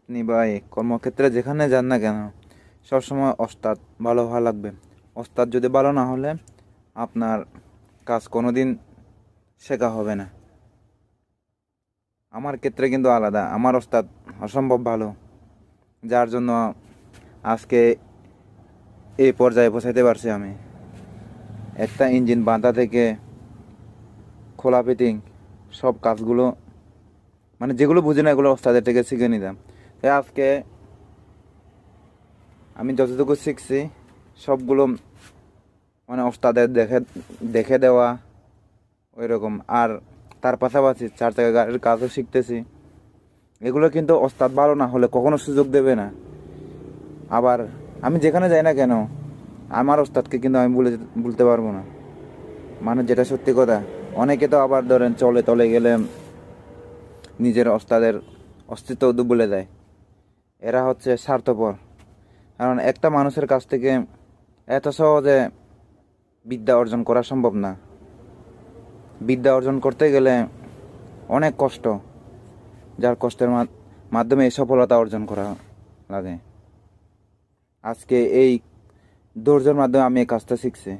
আপনি ভাই কর্মক্ষেত্রে যেখানে যান না কেন, সবসময় ওস্তাদ ভালো হওয়া লাগবে। ওস্তাদ যদি ভালো না হলে আপনার কাজ কোনোদিন শেখা হবে না। আমার ক্ষেত্রে কিন্তু আলাদা, আমার ওস্তাদ অসম্ভব ভালো, যার জন্য আজকে এই পর্যায়ে পৌঁছাইতে পারছি আমি। একটা ইঞ্জিন বাঁধা থেকে খোলা ফিটিং সব কাজগুলো, মানে যেগুলো বুঝি না এগুলো ওস্তাদের থেকে শিখে নিতাম। তাই আজকে আমি যতটুকু শিখছি সবগুলো মানে ওস্তাদের দেখে দেখে দেওয়া ওই রকম। আর তার পাশাপাশি চার চাকা গাড়ির কাজও শিখতেছি। এগুলো কিন্তু ওস্তাদ ভালো না হলে কখনো সুযোগ দেবে না। আবার আমি যেখানে যাই না কেন, আমার ওস্তাদকে কিন্তু আমি ভুলতে পারবো না, মানে যেটা সত্যি কথা। অনেকে তো আবার ধরেন চলে তলে গেলে নিজের ওস্তাদের অস্তিত্ব ভুলে যায়। এরা হচ্ছে স্বার্থপর। কারণ একটা মানুষের কাছ থেকে এত সহজে বিদ্যা অর্জন করা সম্ভব না। বিদ্যা অর্জন করতে গেলে অনেক কষ্ট, যার কষ্টের মাধ্যমে এই সফলতা অর্জন করা লাগে। আজকে এই ধৈর্যের মাধ্যমে আমি এই কাজটা শিখছি।